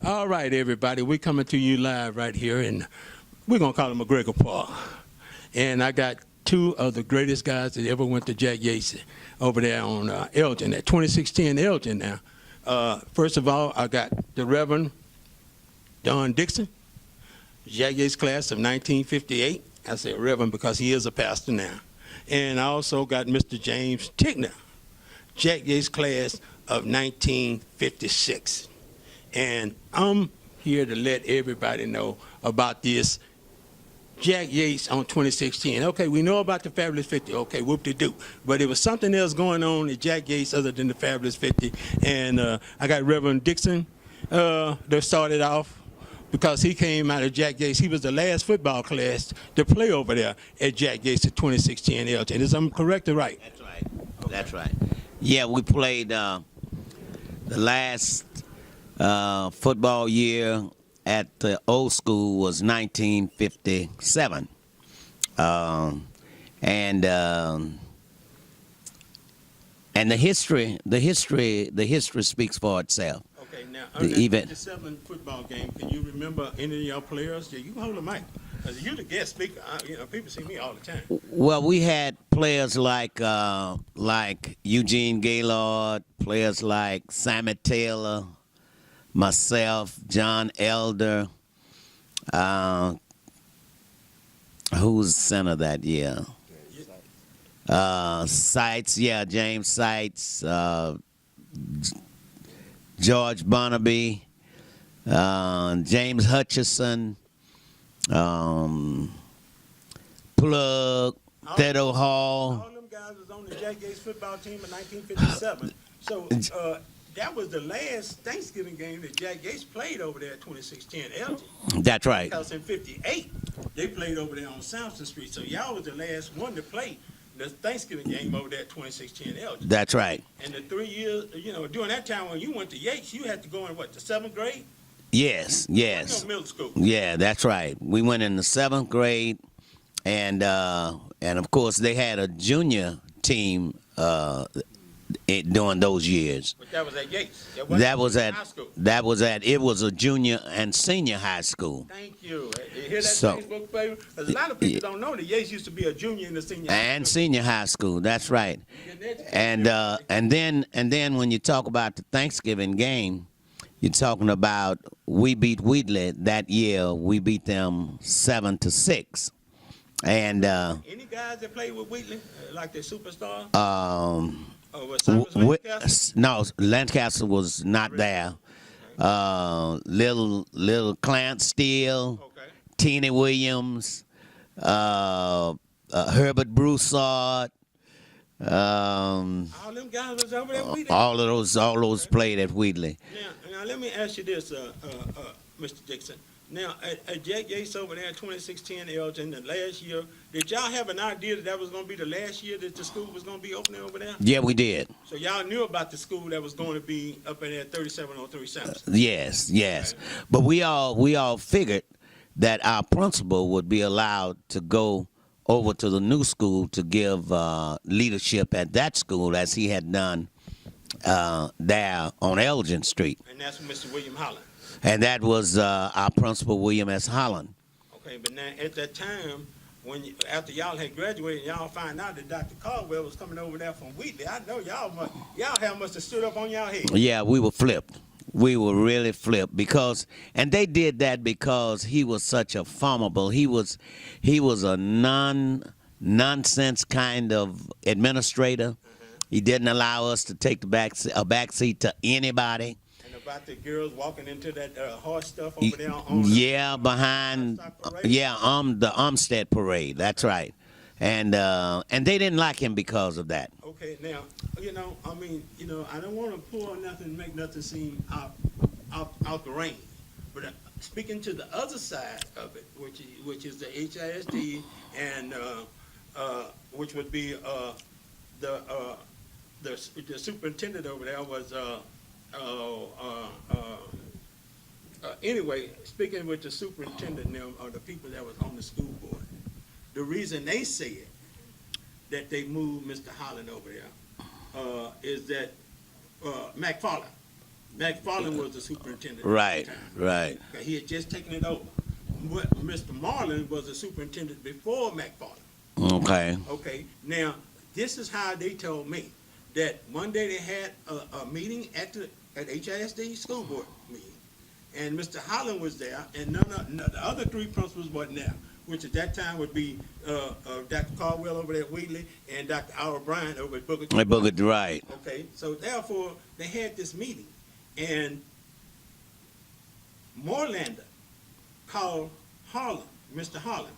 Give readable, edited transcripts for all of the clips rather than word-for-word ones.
All right, everybody, we're coming to you live right here, and we're going to call it McGregor Park. And I got two of the greatest guys that ever went to Jack Yates over there on ELGIN, at 2610 ELGIN now. First of all, I got the Reverend Don Dixon, Jack Yates class of 1958. I say Reverend because he is a pastor now. And I also got Mr. James Tickner, Jack Yates class of 1956. And I'm here to let everybody know about this Jack Yates on 2610. Okay, we know about the Fabulous 50. Okay, whoop-de-doo. But there was something else going on at Jack Yates other than the Fabulous 50. And I got Reverend Dixon that started off because he came out of Jack Yates. He was the last football class to play over there at Jack Yates at 2610 Elgin. Is I'm correct or right? That's right. Okay. That's right. Yeah, we played the last football year at the old school was 1957, and the history speaks for itself. Okay, now the event. The 7 football game. Can you remember any of your players? Yeah, you can hold the mic. You're the guest speaker. You know, people see me all the time. Well, we had players like Eugene Gaylord, players like Sammy Taylor, myself, John Elder, who's center that year? Sites, yeah, James Sites, George Barnaby, James Hutchison, Plug, Theodore Hall. All them guys was on the Jack Yates football team in 1957. So that was the last Thanksgiving game that Jack Yates played over there at 2610 Elgin. That's right. Because in 58, they played over there on Sampson Street. So y'all was the last one to play the Thanksgiving game over there at 2610 Elgin. That's right. And the 3 years, you know, during that time when you went to Yates, you had to go in, what, the 7th grade? Yes, yes. Middle school. Yeah, that's right. We went in the 7th grade, and of course they had a junior team during those years. But that was at Yates. That was at high school. That was at it was a junior and senior high school. Thank you. You hear that Facebook, baby? Because a lot of people don't know that Yates used to be a junior and a senior and senior high school. That's right. And then when you talk about the Thanksgiving game, you're talking about we beat Wheatley that year. We beat them 7-6. And any guys that played with Wheatley, like their superstar? No, Lancaster was not there. Little Clarence Steele, Teeny Williams, Herbert Broussard. All them guys was over there at Wheatley? All those played at Wheatley. Now let me ask you this, Mr. Dixon. Now, at Jack Yates over there in 2610 Elgin, the last year, did y'all have an idea that was going to be the last year that the school was going to be opening over there? Yeah, we did. So y'all knew about the school that was going to be up in there at 3703 Sampson? Yes. Okay. But we all figured that our principal would be allowed to go over to the new school to give leadership at that school as he had done there on Elgin Street. And that's Mr. William Holland. And that was our principal, William S. Holland. Okay, but now at that time, after y'all had graduated, y'all find out that Dr. Caldwell was coming over there from Wheatley. I know y'all must have stood up on y'all head. Yeah, we were flipped. We were really flipped and they did that because he was such a formidable. He was a nonsense kind of administrator. He didn't allow us to take a back seat to anybody. About the girls walking into that horse stuff over there on behind the Umstead parade. That's right. And they didn't like him because of that. Okay, now I don't want to pull nothing, make nothing seem out the range, but speaking to the other side of it, which is the HISD and which would be the superintendent over there was. Anyway, speaking with the superintendent now, or the people that was on the school board, the reason they said that they moved Mr. Holland over there is that McFarland McFarland was the superintendent. Right, at the time. right. Okay, he had just taken it over. But Mr. Marlin was the superintendent before McFarland. Okay. Okay, now, this is how they told me, that one day they had a meeting at HISD school board meeting, and Mr. Holland was there, and none the other three principals wasn't there, which at that time would be Dr. Caldwell over there at Wheatley and Dr. Al O'Brien over at Booker T. Right. Okay, so therefore, they had this meeting, and Moorlander called Holland, Mr. Holland,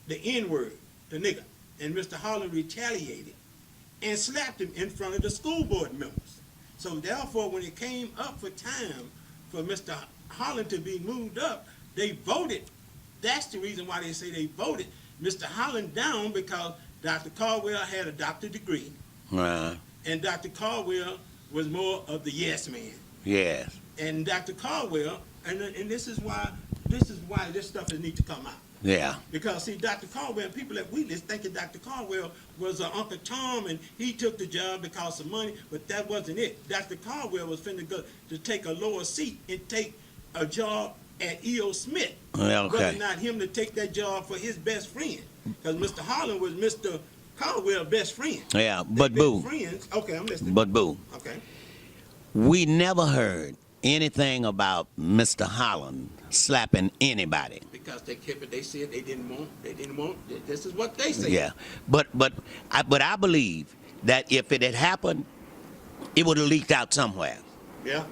the N-word, the nigger, and Mr. Holland retaliated and slapped him in front of the school board members. So therefore, when it came up for time for Mr. Holland to be moved up, they voted. That's the reason why they say they voted Mr. Holland down, because Dr. Caldwell had a doctorate degree, and Dr. Caldwell was more of the yes man. Yes. And Dr. Caldwell, and this is why this stuff needs to come out. Yeah. Because, see, Dr. Caldwell, people at Wheatley thinking Dr. Caldwell was Uncle Tom and he took the job because of money, but that wasn't it. Dr. Caldwell was finna go to take a lower seat and take a job at E.O. Smith. Okay. Whether or not him to take that job for his best friend. Because Mr. Holland was Mr. Caldwell's best friend. Yeah, They but been boo. friends. Okay, I'm listening. But boo. Okay. We never heard anything about Mr. Holland slapping anybody. Because they kept it, they said they didn't want, this is what they said. Yeah, but I believe that if it had happened, it would have leaked out somewhere. Yeah.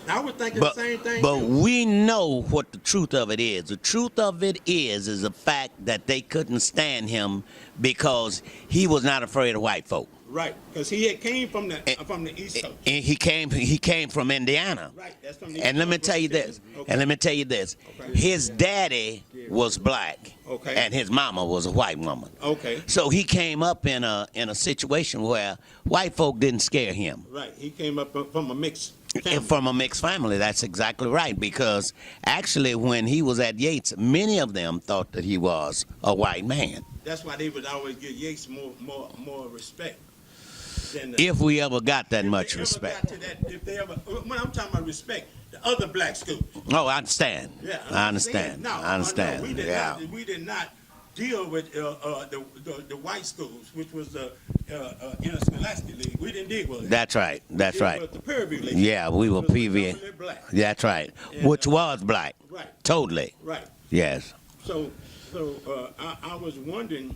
I would think the same thing. But too. we know what the truth of it is. The truth of it is the fact that they couldn't stand him because he was not afraid of white folk. Right, because he had came from the East Coast. And he came from Indiana. Right, that's from the And East let me Coast. tell you this. Okay. And let me tell you this. Okay. His daddy was black. Okay. And his mama was a white woman. Okay. So he came up in a situation where white folk didn't scare him. Right, he came up from a mixed family. From a mixed family, that's exactly right. Because actually, when he was at Yates, many of them thought that he was a white man. That's why they would always give Yates more respect. If we ever got that If much they ever respect. got to that, if they ever, when I'm talking about respect, the other black schools. Oh, I understand. Yeah, I understand. No, I understand. No, we did not deal with the white schools, which was the Interscholastic League. We didn't deal with it. That's right. That's right. With the Peerview League. Yeah, we were It was PV. predominantly black. That's right. And, Which was black. Right. Totally. Right. Yes. So I was wondering.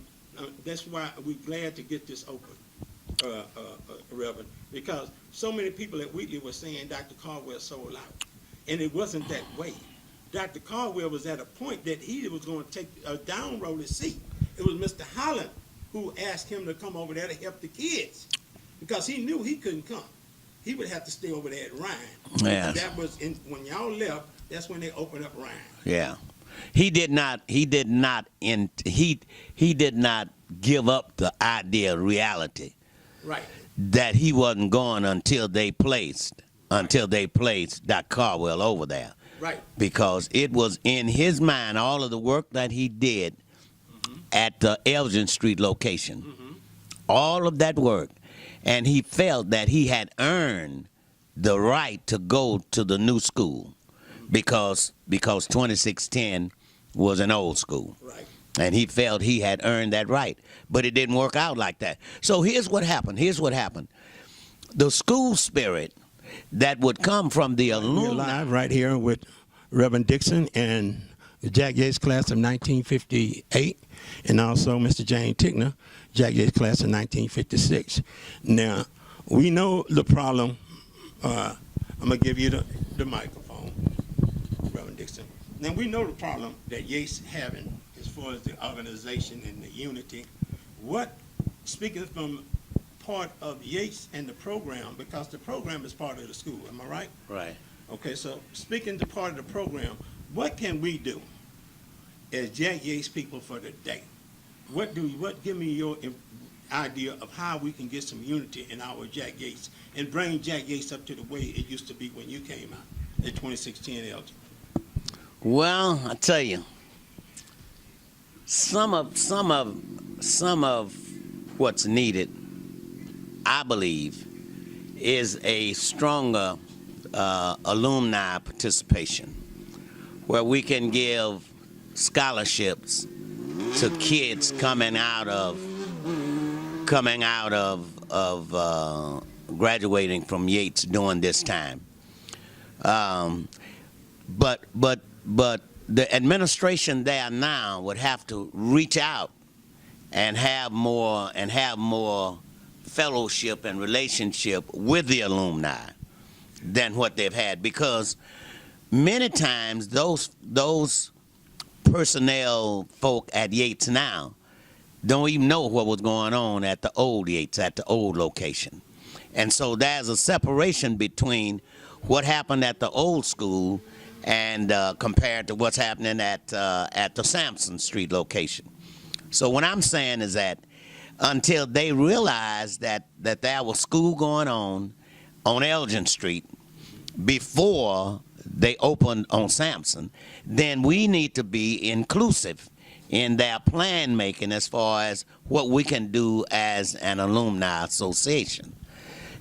That's why we're glad to get this open, Reverend, because so many people at Wheatley were saying Dr. Caldwell sold out, and it wasn't that way. Dr. Caldwell was at a point that he was going to take a downrolled seat. It was Mr. Holland who asked him to come over there to help the kids, because he knew he couldn't come. He would have to stay over there at Ryan. Yes. That was when y'all left. That's when they opened up Ryan. Yeah. He did not give up the idea of reality. Right. That he wasn't going until they placed Dr. Caldwell over there. Right. Because it was in his mind, all of the work that he did at the ELGIN Street location, all of that work, and he felt that he had earned the right to go to the new school because 2610 was an old school. Right. And he felt he had earned that right. But it didn't work out like that. So here's what happened. The school spirit that would come from the We're alumni. live right here with Reverend Dixon and the Jack Yates class of 1958, and also Mr. James Tickner, Jack Yates class of 1956. Now, we know the problem. I'm going to give you the microphone, Reverend Dixon. Now, we know the problem that Yates having as far as the organization and the unity. Speaking from part of Yates and the program, because the program is part of the school, am I right? Right. Okay, so speaking to part of the program, what can we do as Jack Yates people for the day? Give me your idea of how we can get some unity in our Jack Yates and bring Jack Yates up to the way it used to be when you came out at 2610 Elgin. Well, I tell you, some of what's needed, I believe, is a stronger alumni participation, where we can give scholarships to kids coming out of graduating from Yates during this time. But the administration there now would have to reach out and have more fellowship and relationship with the alumni than what they've had, because many times those personnel folk at Yates now don't even know what was going on at the old Yates, at the old location. And so there's a separation between what happened at the old school and compared to what's happening at the Sampson Street location. So what I'm saying is that until they realize that there was school going on ELGIN Street before they opened on Sampson, then we need to be inclusive in their plan making as far as what we can do as an alumni association.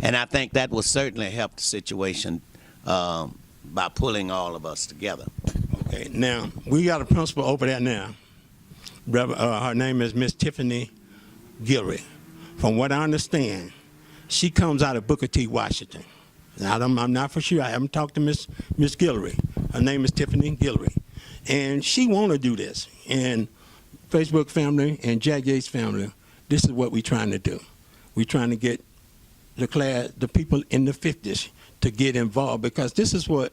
And I think that will certainly help the situation by pulling all of us together. Okay, now, we got a principal over there now. Her name is Miss Tiffany Guillory. From what I understand, she comes out of Booker T. Washington. Now, I'm not for sure. I haven't talked to Miss Guillory. Her name is Tiffany Guillory. And she want to do this. And Facebook family and Jack Yates family, this is what we're trying to do. We're trying to get the people in the 50s to get involved, because this is what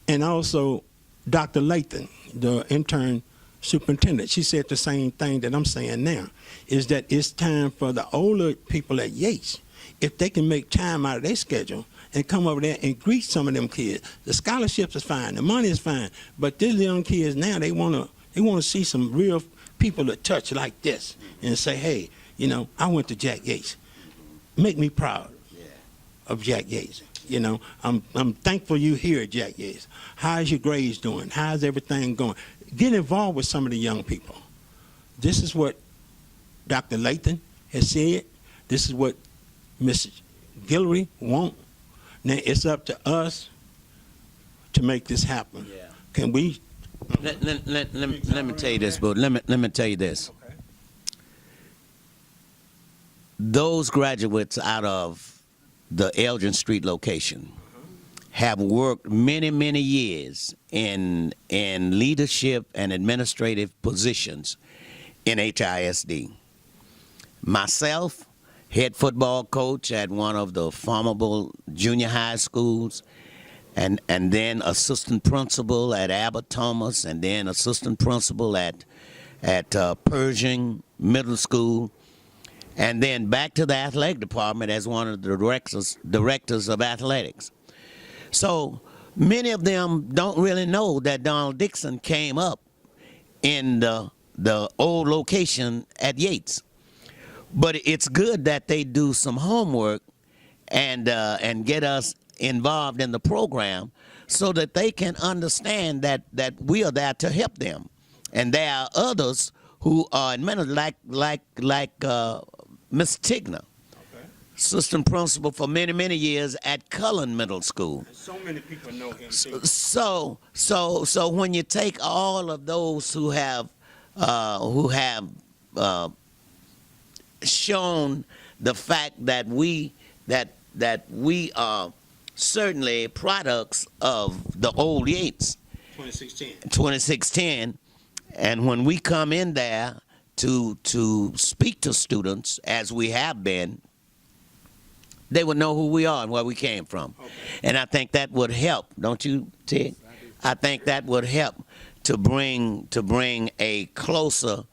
and also Dr. Lathan, the intern superintendent, she said the same thing that I'm saying now, is that it's time for the older people at Yates, if they can make time out of their schedule and come over there and greet some of them kids. The scholarships is fine, the money is fine, but these young kids now, they want to see some real people that touch like this and say, hey, you know, I went to Jack Yates. Make me proud of Jack Yates. You know, I'm thankful you here at Jack Yates. How's your grades doing? How's everything going? Get involved with some of the young people. This is what Dr. Lathan has said. This is what Mrs. Guillory wants. Now it's up to us to make this happen. Yeah. Can we? Let me tell you this, but let me tell you this. Okay. Those graduates out of the ELGIN Street location have worked many years in leadership and administrative positions in HISD. Myself, head football coach at one of the formidable junior high schools, and then assistant principal at Abbott Thomas, and then assistant principal at Pershing Middle School, and then back to the athletic department as one of the directors of athletics. So many of them don't really know that Donald Dixon came up in the old location at Yates. But it's good that they do some homework and get us involved in the program so that they can understand that we are there to help them. And there are others who are administrators, like Ms. Tigner, assistant principal for many years at Cullen Middle School. And so many people know him too. So when you take all of those who have shown the fact that we are certainly products of the old Yates, 2016, and when we come in there to speak to students, as we have been, they would know who we are and where we came from. Okay. And I think that would help, don't you, Tig? I think that would help to bring a closer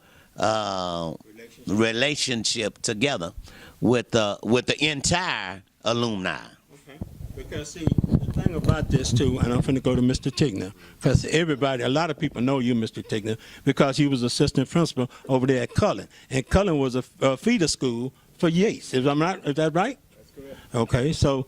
relationship together with the entire alumni. Okay. Because see, the thing about this too, and I'm going to go to Mr. Tigner, because a lot of people know you, Mr. Tigner, because you was assistant principal over there at Cullen, and Cullen was a feeder school for Yates. Is that right? That's correct. Okay, so